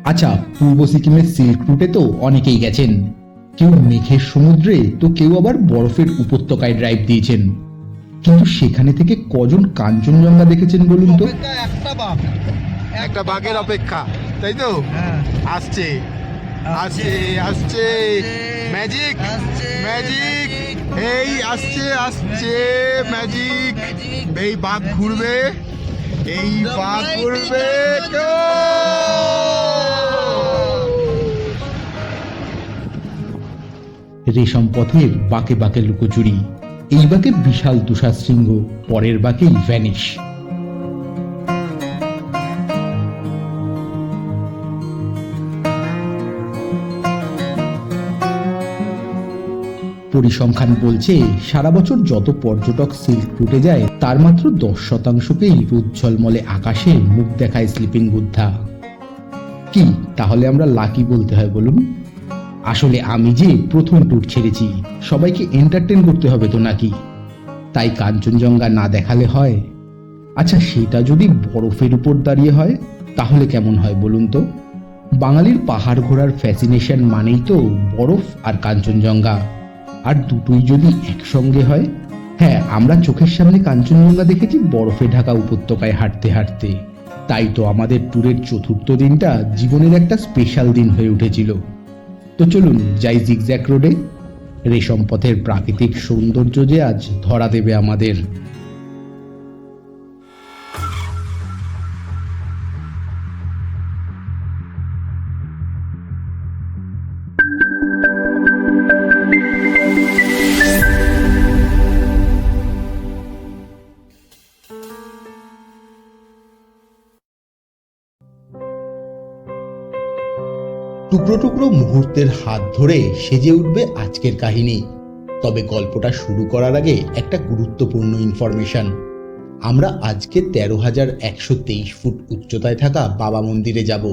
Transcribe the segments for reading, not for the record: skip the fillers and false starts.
আচ্ছা, পূর্ব সিকিমের সিল্ক রুটে তো অনেকেই গেছেন, কেউ মেঘের সমুদ্রে তো কেউ আবার বরফের উপত্যকায় ড্রাইভ দিয়েছেন, কিন্তু সেখানে থেকে কজন কাঞ্চনজঙ্ঘা দেখেছেন বলুন তো? একটা বাঘের অপেক্ষা, তাই তো? আসছে আসছে আসছে ম্যাজিক, ম্যাজিক, এই আসছে আসছে ম্যাজিক। এই বাঘ ঘুরবে, এই বাঘ ঘুরবে। রেশম পথের বাঁকে বাঁকে লুকোচুরি, এই বাঁকে বিশাল তুষার শৃঙ্গ, পরের বাঁকেই ভ্যানিশ। পরিসংখ্যান বলছে সারা বছর যত পর্যটক সিল্ক রুটে যায় তার মাত্র 10%কেই রোদ ঝলমলে আকাশে মুখ দেখায় স্লিপিং বুদ্ধা। কি তাহলে আমরা লাকি বলতে হয় বলুন? আসলে আমি যে প্রথম ট্যুর ছেড়েছি, সবাইকে এন্টারটেন করতে হবে তো নাকি, তাই কাঞ্চনজঙ্ঘা না দেখালে হয়? আচ্ছা, সেটা যদি বরফের উপর দাঁড়িয়ে হয় তাহলে কেমন হয় বলুন তো? বাঙালির পাহাড় ঘোরার ফ্যাসিনেশন মানেই তো বরফ আর কাঞ্চনজঙ্ঘা, আর দুটোই যদি একসঙ্গে হয়। হ্যাঁ, আমরা চোখের সামনে কাঞ্চনজঙ্ঘা দেখেছি বরফে ঢাকা উপত্যকায় হাঁটতে হাঁটতে, তাই তো আমাদের ট্যুরের চতুর্থ দিনটা জীবনের একটা স্পেশাল দিন হয়ে উঠেছিল। তো চলুন যাই জিগজ্যাগ রোডে, রেশম পথের প্রাকৃতিক সৌন্দর্য যে আজ ধরা দেবে আমাদের। টুকরো টুকরো মুহূর্তের হাত ধরে সেজে উঠবে আজকের কাহিনী। তবে গল্পটা শুরু করার আগে একটা গুরুত্বপূর্ণ ইনফরমেশন। আমরা আজকে 13,123 ফুট উচ্চতায় থাকা বাবা মন্দিরে যাব।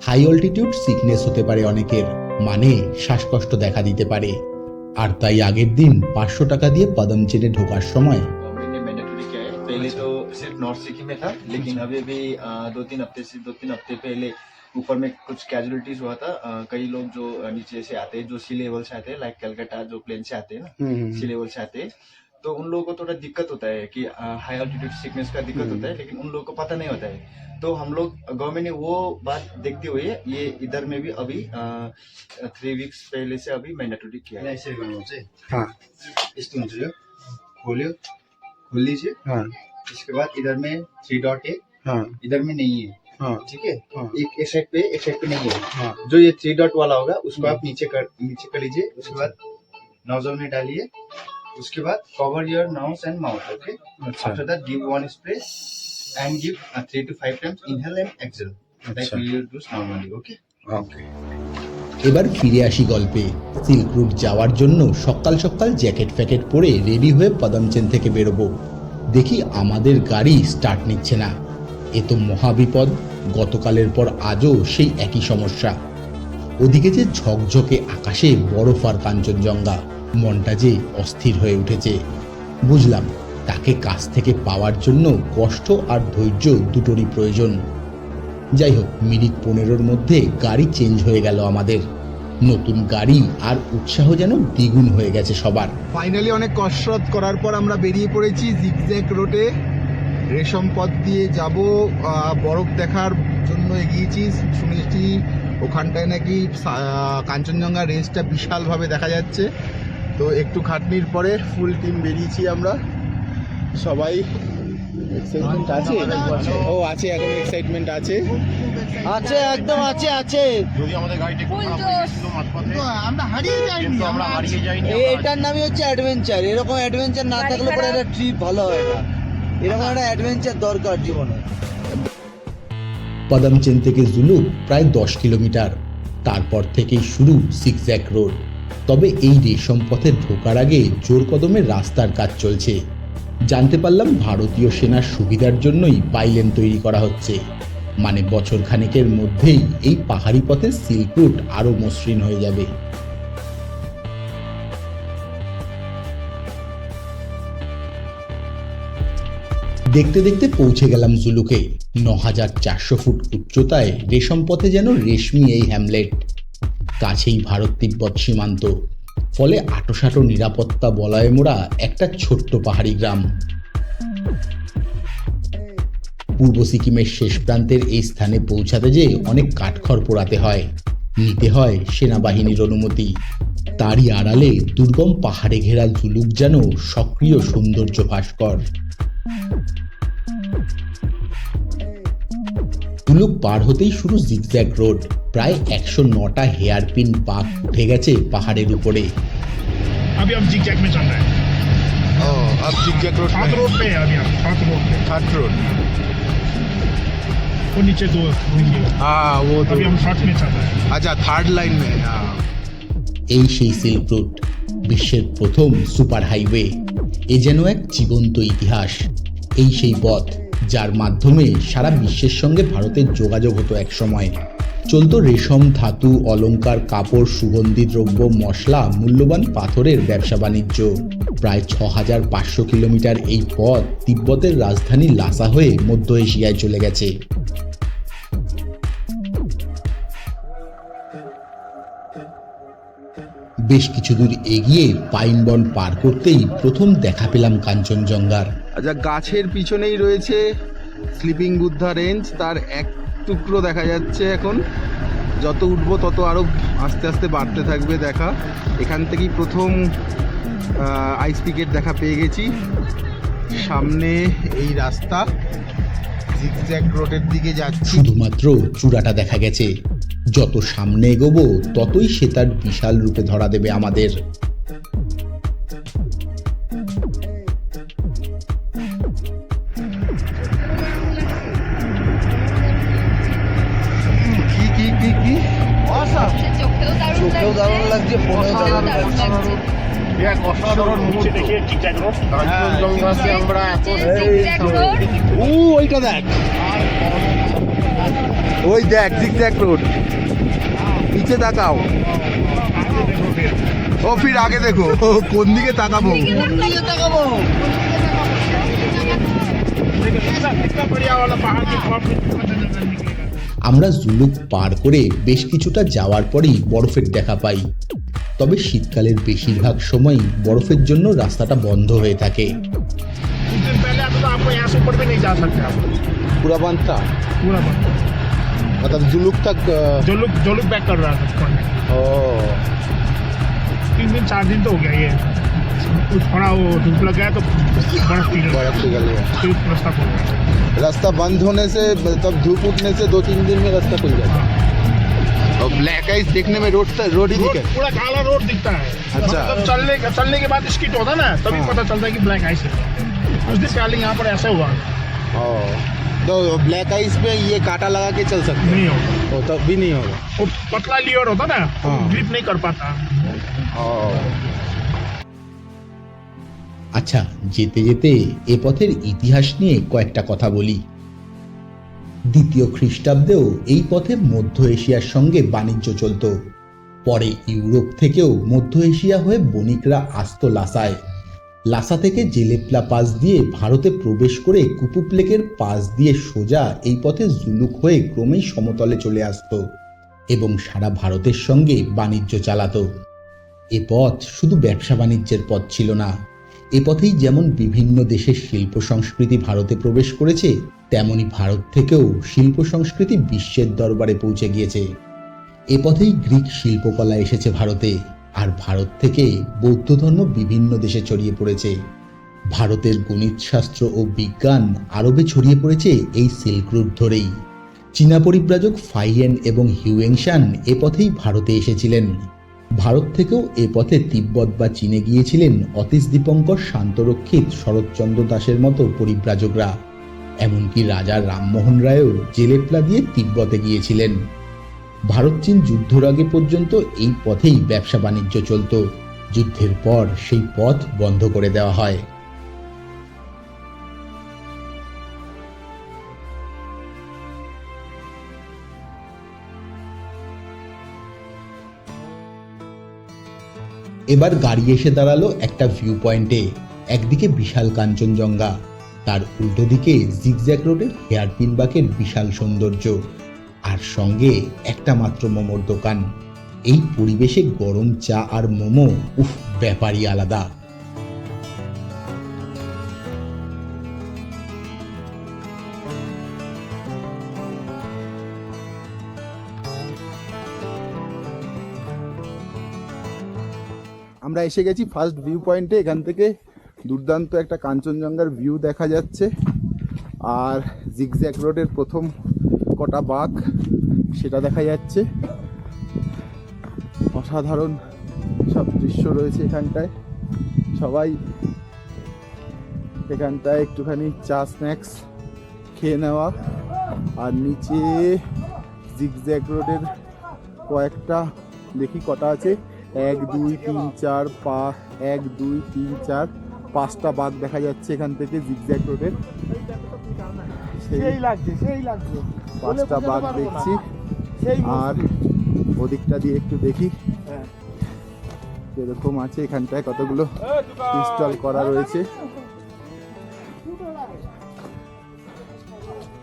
হাই অল্টিটিউড সিকনেস হতে পারে অনেকের, মানে শ্বাসকষ্ট দেখা দিতে পারে, আর তাই আগের দিন 500 টাকা দিয়ে পদমচেনে ঢোকার সময় पहले तो सिर्फ नॉर्थ सिक्किम में था, लेकिन अभी भी 2-3 हफ्ते पहले ऊपर में कुछ कैजुअलिटीज हुआ था। कई लोग जो नीचे से आते हैं, जो सी लेवल से आते हैं, लाइक कलकत्ता जो प्लेन से आते हैं ना, सी लेवल से आते हैं, तो उन लोगों को थोड़ा दिक्कत होता है कि हाई ऑल्टीट्यूड सिकनेस का दिक्कत होता है, लेकिन उन लोगों को पता नहीं होता है। तो हम लोग गवर्नमेंट ने वो बात देखते हुए ये इधर में भी अभी 3 वीक्स पहले से अभी मैंडेटरी किया है। ऐसे बनाओ से, हाँ, यस्तो हुन्छ यो, खोल्यो, खोल लीजिए। हाँ, इसके बाद इधर में 3 डॉट है, हाँ, इधर में नहीं है, हाँ, ठीक है। हाँ। एक साइड पे, एक साइड पे नहीं है। हाँ, जो ये 3 डॉट वाला होगा उसको आप नीचे कर लीजिए। उसके बाद नोजल में डालिए। उसके बाद cover your nose and mouth, okay. अच्छा, after that give 1 spray and give 3 to 5 times inhale and exhale, like अच्छा, we do normally, okay। Okay. এবার ফিরে আসি গল্পে। সিল্ক রুট যাওয়ার জন্য সকাল সকাল জ্যাকেট ফ্যাকেট পরে রেডি হয়ে পদমচেন থেকে বেরোবো। দেখি আমাদের গাড়ি স্টার্ট নিচ্ছে না। এ তো মহাবিপদ। গতকালের পর আজও সেই একই সমস্যা। ওদিকে যে ঝকঝকে আকাশে বরফ আর কাঞ্চনজঙ্ঘা, মনটা যে অস্থির হয়ে উঠেছে। বুঝলাম তাকে কাছ থেকে পাওয়ার জন্য কষ্ট আর ধৈর্য দুটোরই প্রয়োজন। যাই হোক, মিনিট 15-র মধ্যে গাড়ি চেঞ্জ হয়ে গেল আমাদের। নতুন গাড়ি আর উৎসাহ যেন দ্বিগুণ হয়ে গেছে সবার। ফাইনালি অনেক কসরত করার পর আমরা বেরিয়ে পড়েছি জিগজ্যাগ রোডে। রেশম পথ দিয়ে যাব, বরফ দেখার জন্য এগিয়েছি। শুনেছি ওখানটায় নাকি কাঞ্চনজঙ্ঘা রেঞ্জটা বিশালভাবে দেখা যাচ্ছে। তো একটু খাটনির পরে ফুল টিম বেরিয়েছি আমরা সবাই। এক্সাইটমেন্ট আছে? ও আছে, এখন এক্সাইটমেন্ট আছে, আছে, একদম আছে, আছে। যদি আমাদের গাড়িটা একটু খারাপ হয়ে গেছিল মাঝপথে, আমরা হারিয়ে যাইনি, আমরা হারিয়ে যাইনি। এটার নামই হচ্ছে অ্যাডভেঞ্চার। এরকম অ্যাডভেঞ্চার না থাকলে পরে একটা ট্রিপ ভালো হয় না। এরকম একটা অ্যাডভেঞ্চার দরকার জীবনে। পদমচেন থেকে জুলুক প্রায় 10 কিলোমিটার, তারপর থেকেই শুরু জিগজ্যাগ রোড। তবে এই রেশম পথে ঢোকার আগে জোর কদমে রাস্তার কাজ চলছে। জানতে পারলাম ভারতীয় সেনার সুবিধার জন্যই বাইলেন তৈরি করা হচ্ছে, মানে বছর খানেকের মধ্যেই এই পাহাড়ি পথে সিল্ক রুট আরো মসৃণ হয়ে যাবে। দেখতে দেখতে পৌঁছে গেলাম জুলুকে। ৯,৪০০ ফুট উচ্চতায় রেশম পথে যেন রেশমি এই হ্যামলেট। কাছেই ভারত তিব্বত সীমান্ত, ফলে আটোসাটো নিরাপত্তা বলয়ে মোড়া একটা ছোট্ট পাহাড়ি গ্রাম। পূর্ব সিকিমের শেষ প্রান্তের এই স্থানে পৌঁছাতে যে অনেক কাঠখড় পোড়াতে হয়, নিতে হয় সেনাবাহিনীর অনুমতি। তারই আড়ালে দুর্গম পাহাড়ে ঘেরা জুলুক যেন সক্রিয় সৌন্দর্য ভাস্কর। জুলুক পার হতেই শুরু জিগজ্যাগ রোড। প্রায় 109টা হেয়ারপিন বাঁক উঠে গেছে পাহাড়ের উপরে। अभी हम जिग में चल रहे हैं। अब जिगजैग रोड सात रोड पे है अभी हम, सात रोड पे। Third road. वो नीचे दो देखिए, हाँ वो अभी हम साथ में चल रहे हैं। अच्छा थर्ड लाइन में। हाँ এই সেই সিল্ক রুট, বিশ্বের প্রথম সুপার হাইওয়ে। এ যেন এক জীবন্ত ইতিহাস। এই সেই পথ যার মাধ্যমে সারা বিশ্বের সঙ্গে ভারতের যোগাযোগ হতো একসময়। চলতো রেশম, ধাতু, অলংকার, কাপড়, সুগন্ধি দ্রব্য, মশলা, মূল্যবান পাথরের ব্যবসা বাণিজ্য। প্রায় 6,500 কিলোমিটার এই পথ তিব্বতের রাজধানী লাসা হয়ে মধ্য এশিয়ায় চলে গেছে। বেশ কিছু দূর এগিয়ে পাইন বন পার করতেই প্রথম দেখা পেলাম কাঞ্চনজঙ্ঘার। আচ্ছা, গাছের পিছনেই রয়েছে স্লিপিং বুদ্ধা রেঞ্জ। তার এক টুকরো দেখা যাচ্ছে এখন। যত উঠবো তত আরো আস্তে আস্তে বাড়তে থাকবে দেখা। এখান থেকেই প্রথম আইস পিকের দেখা পেয়ে গেছি। সামনে এই রাস্তা জিগজ্যাগ রোডের দিকে যাচ্ছি। শুধুমাত্র চূড়াটা দেখা গেছে। যত সামনে এগোবো ততই সে তার বিশাল রূপে ধরা দেবে আমাদের। কি কি কি কি চোখেও দারুণ লাগছে, ফোনেও দারুণ লাগছে। অসাধারণ नीचे देखिए जिग रोड। কাঞ্চনজঙ্ঘা से আমরা এখন ওইটা দেখ, ওই দেখ জিগজ্যাগ রোড। নিচে তাকাও। ও ফির আগে দেখো, কোন দিকে তাকাবো? कितना बढ़िया वाला पहाड़ के टॉप पे कितना नजारा निकलेगा। আমরা জুলুক পার করে বেশ কিছুটা যাওয়ার পরেই বরফের দেখা পাই। তবে শীতকালের বেশিরভাগ সময়ই বরফের জন্য রাস্তাটা বন্ধ হয়ে থাকে। कुछ दिन पहले आता तो आपको यहाँ से ऊपर भी नहीं जा सकते आप, पूरा बंद था, पूरा बंद। मतलब जुलूक तक। जो लोग बैक कर रहा था ऊपर में। ओ 3 दिन 4 दिन तो हो गया ये। कुछ थोड़ा वो धूप लग गया तो बर्फ पिघल गया, बर्फ पिघल गया। फिर रास्ता खुल गया। रास्ता बंद होने से, तब धूप उठने से 2-3 दिन में रास्ता खुल जाता है। और ब्लैक आइस देखने में रोड ही दिखे। पूरा काला रोड दिखता है। अच्छा। मतलब चलने के बाद स्किट होता है ना, तभी हाँ। पता चलता है कि ब्लैक आइस है। उस दिन पहले यहाँ पर ऐसा हुआ तो ब्लैक आइस पे ये कांटा लगा के चल सकते नहीं होगा। हो, तब भी नहीं होगा। वो पतला लियर होता ना, हाँ। ग्रिप नहीं कर पाता। আচ্ছা, যেতে যেতে এ পথের ইতিহাস নিয়ে কয়েকটা কথা বলি। দ্বিতীয় খ্রিস্টাব্দেও এই পথে মধ্য এশিয়ার সঙ্গে বাণিজ্য চলত। পরে ইউরোপ থেকেও মধ্য এশিয়া হয়ে বণিকরা আসত লাসায়। লাসা থেকে জেলেপ্লা পাস দিয়ে ভারতে প্রবেশ করে কুপুপ লেকের পাস দিয়ে সোজা এই পথে জুলুক হয়ে ক্রমেই সমতলে চলে আসত এবং সারা ভারতের সঙ্গে বাণিজ্য চালাতো। এ পথ শুধু ব্যবসা বাণিজ্যের পথ ছিল না। এ পথেই যেমন বিভিন্ন দেশের শিল্প সংস্কৃতি ভারতে প্রবেশ করেছে, তেমনি ভারত থেকেও শিল্প সংস্কৃতি বিশ্বের দরবারে পৌঁছে গিয়েছে। এ পথেই গ্রিক শিল্পকলা এসেছে ভারতে, আর ভারত থেকে বৌদ্ধ ধর্ম বিভিন্ন দেশে ছড়িয়ে পড়েছে। ভারতের গণিতশাস্ত্র ও বিজ্ঞান আরবে ছড়িয়ে পড়েছে এই সিল্ক রুট ধরেই। চীনা পরিব্রাজক ফাইয়েন এবং হিউয়েংশান এ পথেই ভারতে এসেছিলেন। ভারত থেকেও এ পথে তিব্বত বা চীনে গিয়েছিলেন অতীশ দীপঙ্কর, শান্তরক্ষিত, শরৎচন্দ্র দাসের মতো পরিব্রাজকরা। এমনকি রাজা রামমোহন রায়ও জেলেপ্লা দিয়ে তিব্বতে গিয়েছিলেন। ভারত চীন যুদ্ধর আগে পর্যন্ত এই পথেই ব্যবসা বাণিজ্য চলত। যুদ্ধের পর সেই পথ বন্ধ করে দেওয়া হয়। এবার গাড়ি এসে দাঁড়ালো একটা ভিউ পয়েন্টে। একদিকে বিশাল কাঞ্চনজঙ্ঘা, তার উল্টো দিকে জিগজ্যাগ রোডের হেয়ারপিন বাঁকের বিশাল সৌন্দর্য, আর সঙ্গে একটা মাত্র মোমোর দোকান। এই পরিবেশে গরম চা আর মোমো, উফ, ব্যাপারই আলাদা। আমরা এসে গেছি ফার্স্ট ভিউ পয়েন্টে। এখান থেকে দুর্দান্ত একটা কাঞ্চনজঙ্ঘার ভিউ দেখা যাচ্ছে, আর জিগজ্যাগ রোডের প্রথম কটা বাঁক সেটা দেখা যাচ্ছে। অসাধারণ সব দৃশ্য রয়েছে এখানটায়। সবাই এখানটায় একটুখানি চা স্ন্যাক্স খেয়ে নেওয়া, আর নিচে জিগজ্যাগ রোডের কয়েকটা, দেখি কটা আছে, 1 2 3 4 5, 1 2 3 4 5টা বাঁক দেখা যাচ্ছে এখান থেকে জিগজ্যাগ রোডের। সেই লাগছে 5টা বাঁক দেখছি। আর ওদিকটা দিয়ে একটু দেখি এরকম আছে, এখানটায় কতগুলো ইনস্টল করা রয়েছে।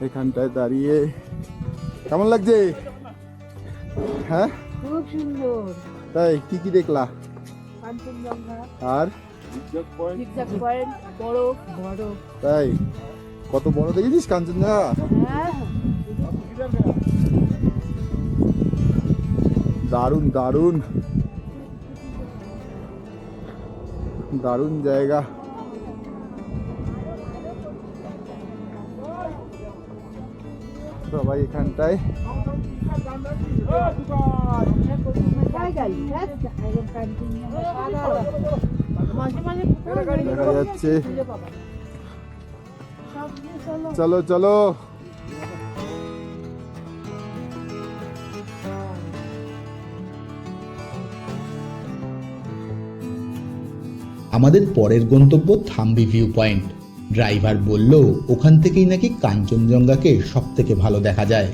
এখানটায় দাঁড়িয়ে কেমন লাগছে? হ্যাঁ, খুব সুন্দর। তাই কি কি দেখলা? কাঞ্চনজঙ্ঘা, আর জিগজ্যাগ পয়েন্ট, বরফ। তাই কত বড় দেখেছিস কাঞ্চনজঙ্ঘা? হ্যাঁ, দারুণ দারুণ দারুণ জায়গা। সবাই এখানটায় দেখা যাচ্ছে। চলো চলো, আমাদের পরের গন্তব্য থাম্বি ভিউ পয়েন্ট। ড্রাইভার বলল ওখান থেকেই নাকি কাঞ্চনজঙ্ঘাকে সব থেকে ভালো দেখা যায়।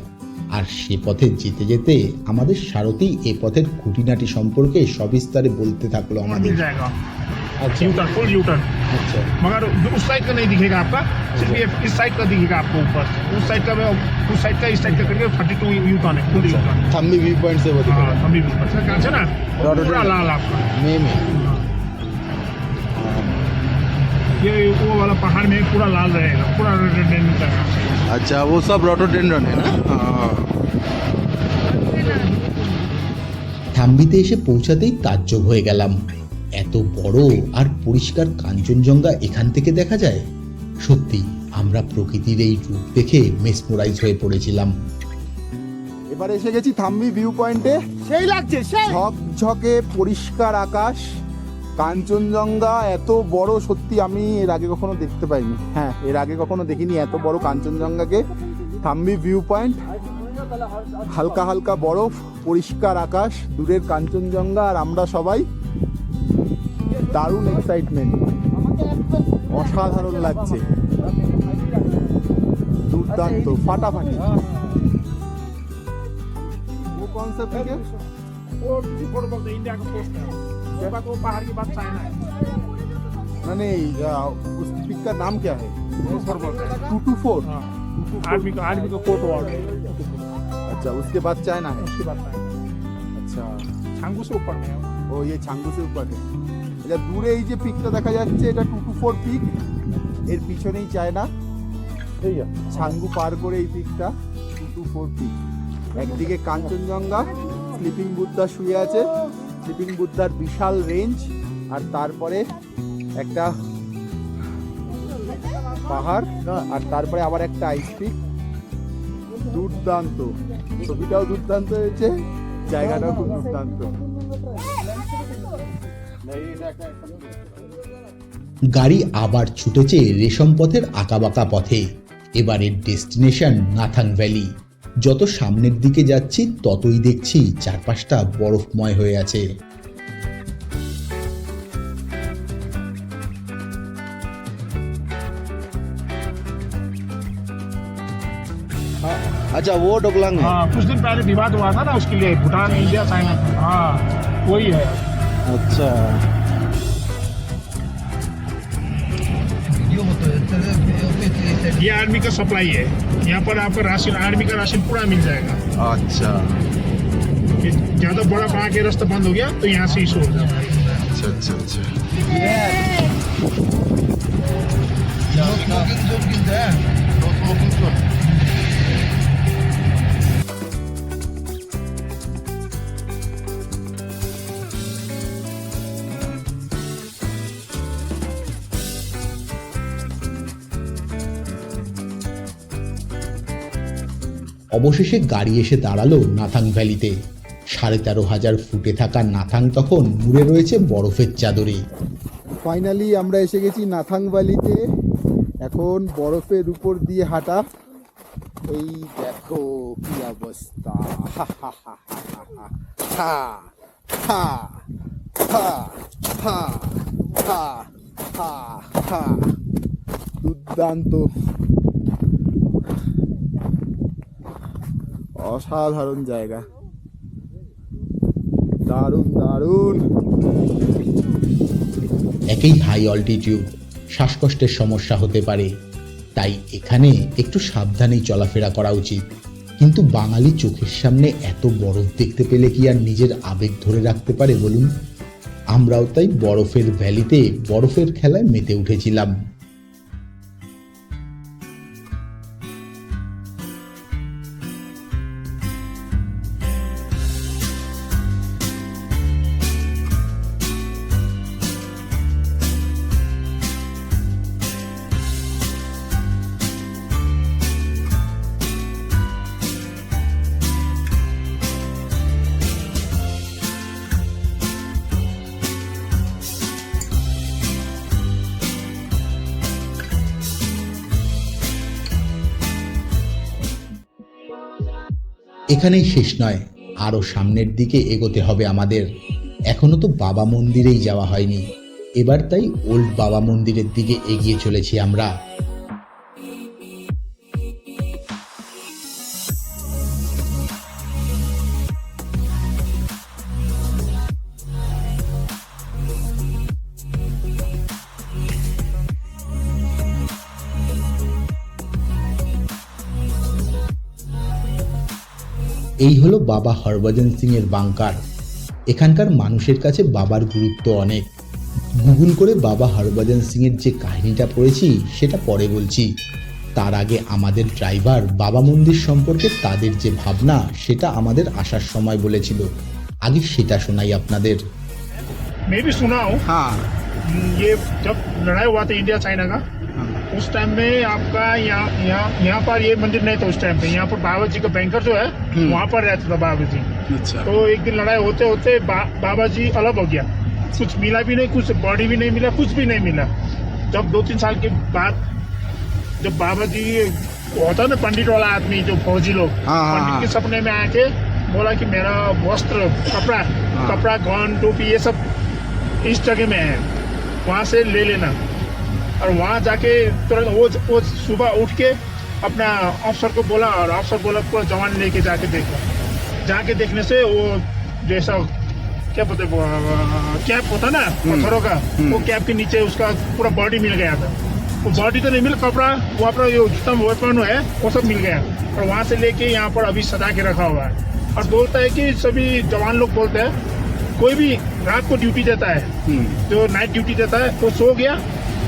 আর সে পথে যেতে যেতে আমাদের সারথি এ পথের খুঁটিনাটি সম্পর্কে সবিস্তারে বলতে থাকলো আমাদের। मिल जाएगा अच्छा। यूटर्न, फुल यूटर्न, আচ্ছা, मगर उस साइड का नहीं दिखेगा आपका, सिर्फ ये इस साइड का दिखेगा आपको ऊपर। उस साइड का उस साइड का इस साइड का करके 32 यूटर्न है, full U turn. Thambi view point से वो हाँ, हम भी ऊपर से कहाँ से ना पूरा लाल आपका। में ये वो वाला पहाड़ में पूरा लाल रहेगा, पूरा रेड रहेगा। अच्छा, वो सब रोडोडेंड्रन है ना? हाँ। থাম্বিতে এসে পৌঁছাতেই তাজ্জব হয়ে গেলাম, এত বড় আর পরিষ্কার কাঞ্চনজঙ্ঘা এখান থেকে দেখা যায়। সত্যি আমরা প্রকৃতির এই রূপ দেখে মেসমোরাইজ হয়ে পড়েছিলাম। এবার এসে গেছি থাম্বি ভিউ পয়েন্টে। সেই লাগছে, ঝকঝকে পরিষ্কার আকাশ, কাঞ্চনজঙ্ঘা এত বড়, সত্যি আমি এর আগে কখনো দেখতে পাইনি। হ্যাঁ, এর আগে কখনো দেখিনি এত বড় কাঞ্চনজঙ্ঘাকে। থাম্বি ভিউ পয়েন্ট, হালকা হালকা বরফ, পরিষ্কার আকাশ, দূরের কাঞ্চনজঙ্ঘা, আর আমরা সবাই দারুণ এক্সাইটমেন্ট, অসাধারণ লাগছে, দুর্দান্ত, ফাটাফাটি। वो कौन सा पिक है? वो किसी फोटो बोलते इंडिया का पोस्ट है, वो पहाड़ की बात चाइना है। नहीं, उस पिक का नाम क्या है? 224 बोलते हैं। 224। हाँ, आर्मी का कोट वार्ड है। अच्छा, उसके बाद चाइना है। उसकी बात है, अच्छा, छांगू से ऊपर में है। ও ये ছাঙ্গু সে উপর है। এটা দূরে এই যে পিকটা দেখা যাচ্ছে, এটা 224 পিক, এর পিছনেই চায়না। এই ছাঙ্গু পার করে এই পিকটা 224 পিক। একদিকে কাঞ্চনজঙ্ঘা, স্লিপিং বুদ্ধা শুয়ে আছে, স্লিপিং বুদ্ধার বিশাল রেঞ্জ, আর তারপরে একটা পাহাড়, আর তারপরে আবার একটা আইস পিক। দুর্দান্ত, ছবিটাও দুর্দান্ত হয়েছে, জায়গাটাও খুব দুর্দান্ত। গাড়ি আবার ছুটেছে রেশম পথের আঁকাবাঁকা পথে। এবারের ডেস্টিনেশন নাথাং ভ্যালি। যত সামনের দিকে যাচ্ছি ততই দেখছি চারপাশটা বরফময় হয়ে আছে। अच्छा, वो डोकलांग है। हाँ, कुछ दिन पहले विवाद हुआ था ना, उसके लिए भूटान, इंडिया, चाइना। हाँ, वही है। अच्छा, वीडियो होता है, ये आर्मी का सप्लाई है। यहाँ पर आपका राशन, आर्मी का राशन पूरा मिल जाएगा। अच्छा ये ज्यादा बड़ा वहाँ के रास्ता बंद हो गया तो यहाँ से इशू हो जाएगा। अच्छा अच्छा अच्छा স্মোকিং জোন কিন্তু হ্যাঁ অবশেষে গাড়ি এসে দাঁড়ালো নাথাং ভ্যালিতে। 13,500 ফুটে থাকা নাথাং তখন মুড়ে রয়েছে বরফের চাদরে। ফাইনালি আমরা এসে গেছি নাথাং ভ্যালিতে। এখন বরফের উপর দিয়ে হাঁটা। এই দেখো কি অবস্থা। হা হা হা হা হা হা হা হা হা হা দুর্দান্ত, অসাধারণ জায়গা, দারুণ দারুণ। একেই হাই অল্টিটিউড, শ্বাসকষ্টের সমস্যা হতে পারে, তাই এখানে একটু সাবধানেই চলাফেরা করা উচিত। কিন্তু বাঙালি চোখের সামনে এত বরফ দেখতে পেলে কি আর নিজের আবেগ ধরে রাখতে পারে বলুন? আমরাও তাই বরফের ভ্যালিতে বরফের খেলায় মেতে উঠেছিলাম। এখানেই শেষ নয়, আরো সামনের দিকে এগোতে হবে আমাদের। এখনো তো বাবা মন্দিরেই যাওয়া হয়নি, এবার তাই ওল্ড বাবা মন্দিরের দিকে এগিয়ে চলেছি আমরা। এই হলো বাবা হরভজন সিং এর বাংকার। এখানকার মানুষের কাছে বাবার গুরুত্ব অনেক। গুগল করে বাবা হরভজন সিং এর যে কাহিনীটা পড়েছি সেটা পরে বলছি। তার আগে আমাদের ড্রাইভার বাবা মন্দির সম্পর্কে তাদের যে ভাবনা সেটা আমাদের আসার সময় বলেছিল। আগে সেটা শোনাই আপনাদের। मैं भी सुना हूँ। हाँ ये जब लड़ाई हुआ था इंडिया चाइना का, उस टाइम में आपका यहाँ पर ये मंदिर नहीं था उस टाइम पे। यहाँ पर बाबा जी का बैंकर जो है वहाँ पर रहता था बाबा जी। अच्छा तो एक दिन लड़ाई होते होते बाबा जी अलग हो गया। कुछ मिला भी नहीं, कुछ बॉडी भी नहीं मिला, कुछ भी नहीं मिला। जब 2-3 साल के बाद जब बाबा जी होता ना पंडित वाला आदमी, जो फौजी लोग, हाँ, पंडित हाँ। के सपने में आके बोला कि मेरा वस्त्र, कपड़ा गौन टोपी ये सब इस जगह में है, वहाँ से ले लेना। और वहाँ जाके तुरंत वो सुबह उठ के अपना अफसर को बोला, और अफसर बोला पूरा जवान लेके जाके देखा। जाके देखने से वो जैसा क्या बोलते कैप होता ना पत्थरों का, वो कैप के नीचे उसका पूरा बॉडी मिल गया था। वो बॉडी तो नहीं मिला, कपड़ा वहाँ पर जो जितना वेपन है वो सब मिल गया। और वहाँ से लेके यहाँ पर अभी सजा के रखा हुआ है। और बोलता है कि सभी जवान लोग बोलते हैं, कोई भी रात को ड्यूटी देता है, जो नाइट ड्यूटी देता है, वो सो गया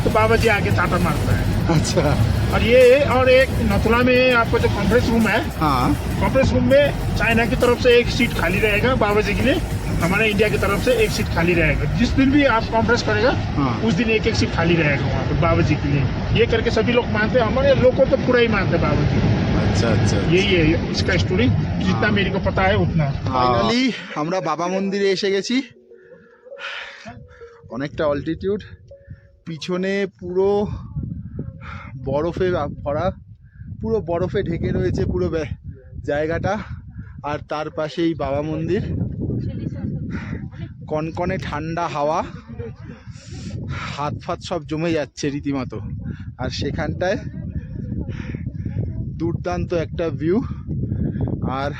तो बाबा जी आके चाटा मारता है। अच्छा और ये और एक नथुला में आपको जो कॉन्फ्रेंस रूम है, हाँ कॉन्फ्रेंस रूम में चाइना की तरफ से एक सीट खाली रहेगा बाबा जी के लिए, हमारे इंडिया की तरफ से एक सीट खाली रहेगा। जिस दिन भी आप कॉन्फ्रेंस करेगा हाँ। उस दिन एक सीट खाली रहेगा वहाँ पर बाबा जी के लिए। ये करके सभी लोग मानते हैं, हमारे लोग को तो पूरा ही मानते हैं बाबा जी। अच्छा अच्छा यही है इसका स्टोरी, जितना मेरे को पता है उतना। ফাইনালি আমরা বাবা মন্দিরে এসে গেছি। অনেকটা অল্টিটিউড, পিছনে পুরো বরফে ভরা, পুরো বরফে ঢেকে রয়েছে পুরো জায়গাটা। আর তার পাশেই বাবা মন্দির, কনকনে ঠান্ডা হাওয়া, হাত ফাত সব জমে যাচ্ছে রীতিমতো। আর সেখানটায় দুর্দান্ত একটা ভিউ। আর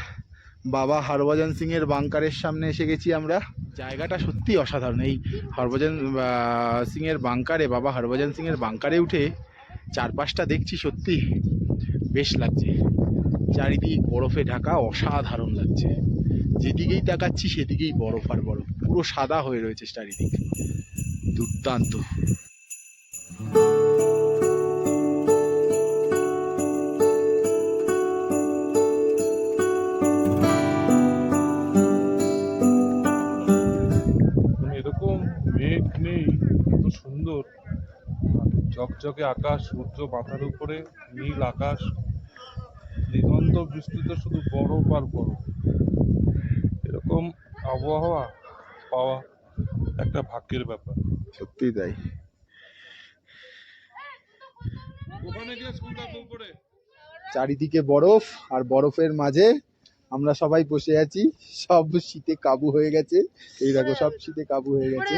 বাবা হরভজন সিং এর বাংকারের সামনে এসে গেছি আমরা। জায়গাটা সত্যি অসাধারণ। এই হরভজন সিং এর বাংকারে, বাবা হরভজন সিং এর বাংকারে উঠে চারপাশটা দেখছি সত্যি বেশ লাগছে, চারিদিক বরফে ঢাকা, অসাধারণ লাগছে। যেদিকেই তাকাচ্ছি সেদিকেই বরফ আর বরফ, পুরো সাদা হয়ে রয়েছে চারিদিক, দুর্দান্ত। এরকম মেঘ নেই, এত সুন্দর ঝকঝকে আকাশ, সূর্য মাথার উপরে, নীল আকাশ, দিগন্ত বিস্তৃত শুধু বরফ আর বরফ। এরকম আবহাওয়া পাওয়া একটা ভাগ্যের ব্যাপার। সত্যি তাই। ওখানে গিয়ে স্কুলটা উপরে চারিদিকে বরফ, আর বরফের মাঝে আমরা সবাই বসে আছি, সব শীতে কাবু হয়ে গেছে। এই দেখো সব শীতে কাবু হয়ে গেছে।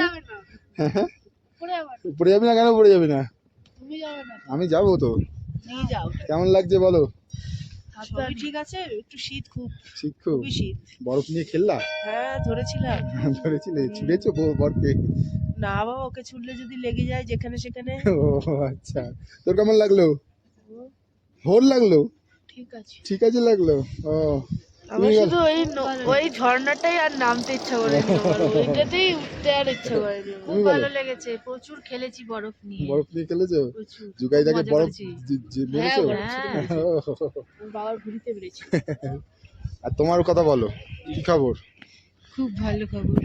উপরে যাবি না? কেন উপরে যাবি না? আমি যাবো তো। কেমন লাগছে বলো? সবই ঠিক আছে, একটু শীত, খুব শীত খুব? খুবই শীত। বরফ নিয়ে খেললা? হ্যাঁ, ধরেছিলাম। ধরেছিলে? ছুঁড়েছো বরফে? না বাবা, ওকে ছুটলে যদি লেগে যায় যেখানে সেখানে। ও আচ্ছা, তোর কেমন লাগলো? ভোর লাগলো? ঠিক আছে, ঠিক আছে লাগলো। ও আমার শুধু ওই ঝর্ণাটাই আর নামতে ইচ্ছা করেনি, আমার ওইটাতেই উঠতে আর ইচ্ছা করেনি। তুমি বলো। ভালো লেগেছে, প্রচুর খেলেছি বরফ নিয়ে। বরফ নিয়ে খেলেছো? প্রচুর। জুগাইদাকে মজা বরফ করেছি। মেরেছো? হ্যাঁ। ও, আমার বাবার ঘুরিতে পেরেছি। আর তোমার কথা বলো, কি খবর? খুব ভালো খবর।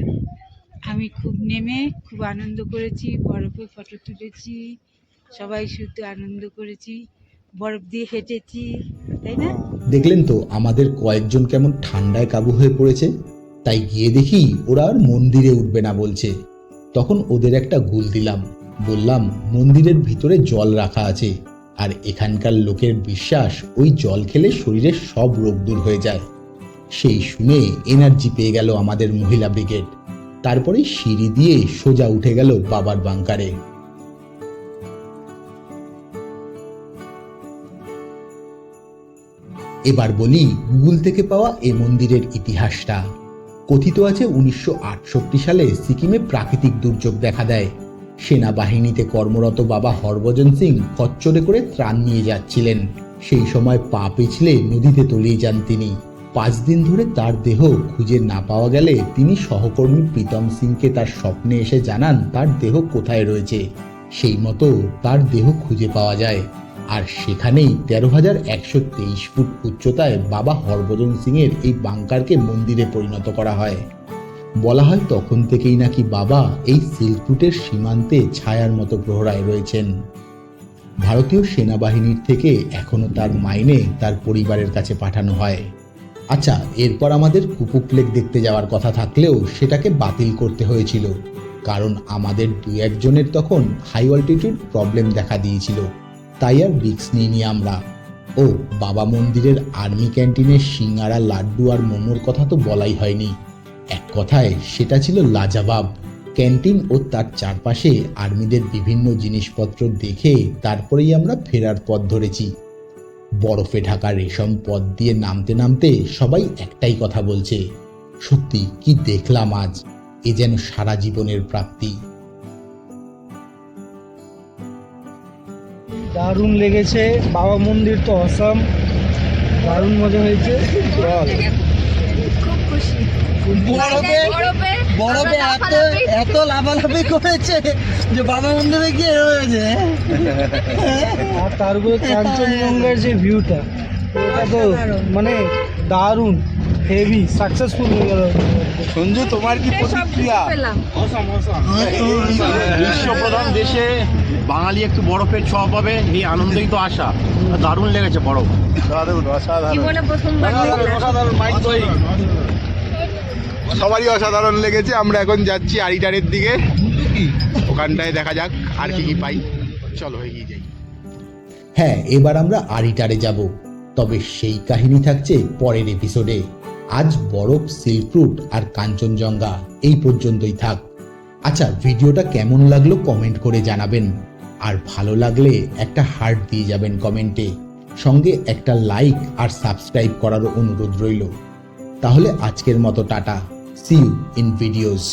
আমি খুব নেমে খুব আনন্দ করেছি, বরফে ফটো তুলেছি, সবাই শুধু আনন্দ করেছি, বরফ দিয়ে হেঁটেছি, তাই না? দেখলেন তো আমাদের কয়েকজন কেমন ঠান্ডায় কাবু হয়ে পড়েছে। তাই গিয়ে দেখি ওরা আর মন্দিরে উঠবে না বলছে। তখন ওদের একটা গুল দিলাম, বললাম মন্দিরের ভিতরে জল রাখা আছে, আর এখানকার লোকের বিশ্বাস ওই জল খেলে শরীরের সব রোগ দূর হয়ে যায়। সেই শুনে এনার্জি পেয়ে গেল আমাদের মহিলা ব্রিগেড। তারপরে সিঁড়ি দিয়ে সোজা উঠে গেল বাবার বাংকারে। এবার বলি গুগল থেকে পাওয়া এ মন্দিরের ইতিহাসটা। কথিত আছে 1968 সালে সিকিমে প্রাকৃতিক দুর্যোগ দেখা দেয়। সেনাবাহিনীতে কর্মরত বাবা হরভজন সিং খচ্চরে করে ত্রাণ নিয়ে যাচ্ছিলেন। সেই সময় পা পিছলে নদীতে তলিয়ে যান তিনি। 5 দিন ধরে তার দেহ খুঁজে না পাওয়া গেলে তিনি সহকর্মী প্রীতম সিংকে তার স্বপ্নে এসে জানান তার দেহ কোথায় রয়েছে। সেই মতো তার দেহ খুঁজে পাওয়া যায়, আর সেখানেই 13,123 ফুট উচ্চতায় বাবা হরভজন সিং এর এই বাংকারকে মন্দিরে পরিণত করা হয়। বলা হয় তখন থেকেই নাকি বাবা এই সিল্ক রুটের সীমান্তে ছায়ার মতো প্রহরায় রয়েছেন। ভারতীয় সেনাবাহিনীর থেকে এখনো তার মাইনে তার পরিবারের কাছে পাঠানো হয়। আচ্ছা, এরপর আমাদের কুপুক লেক দেখতে যাওয়ার কথা থাকলেও সেটাকে বাতিল করতে হয়েছিল, কারণ আমাদের 2-1 জনের তখন হাই অল্টিটিউড প্রবলেম দেখা দিয়েছিল। তাই আর রিস্ক নিইনি আমরা। ও বাবা মন্দিরের আর্মি ক্যান্টিনের সিঙ্গারা, লাড্ডু আর মোমোর কথা তো বলাই হয়নি। এক কথায় সেটা ছিল লাজবাব। ক্যান্টিন ও তার চারপাশে আর্মিদের বিভিন্ন জিনিসপত্র দেখে তারপরেই আমরা ফেরার পথ ধরেছি। বরফে ঢাকা রেশম পথ দিয়ে নামতে নামতে সবাই একটাই কথা বলছে, সত্যি কি দেখলাম আজ, এ যেন সারা জীবনের প্রাপ্তি। দারুণ লেগেছে, বাবা মন্দির তো অসাম, দারুণ মজা হয়েছে। খুব খুশি। বরফে এত লাফালাফি করেছে যে বাবা মন্দিরে গিয়ে রয়েছে। আর তার উপরে কাঞ্চনজঙ্ঘার যে ভিউটা, ওটা তো মানে দারুণ, হেভি সাকসেসফুল হয়ে গেল। সঞ্জু, তোমার কি প্রতিক্রিয়া? বিশ্বপ্রধান দেশে বাঙালি একটু বরফের ছোঁয়া পাবে, এই আনন্দেই তো আশা। দারুণ লেগেছে বরফ, দারুণ, অসাধারণ। জীবনে প্রথমবার অসাধারণ, মাইক দই। সবারই অসাধারণ লেগেছে। আমরা এখন যাচ্ছি আরিটারের দিকে, ওখানটায় দেখা যাক আর কি কি পাই। চলো এগিয়ে যাই। হ্যাঁ, এবার আমরা আরিটারে যাব, তবে সেই কাহিনী থাকছে পরের এপিসোডে। আজ বরফ, সিল্ক রুট আর কাঞ্চনজঙ্ঘা এই পর্যন্তই থাক। আচ্ছা, ভিডিওটা কেমন লাগলো কমেন্ট করে জানাবেন, আর ভালো লাগলে একটা হার্ট দিয়ে যাবেন কমেন্টে, সঙ্গে একটা লাইক আর সাবস্ক্রাইব করারও অনুরোধ রইল। তাহলে আজকের মতো tata, see you in videos.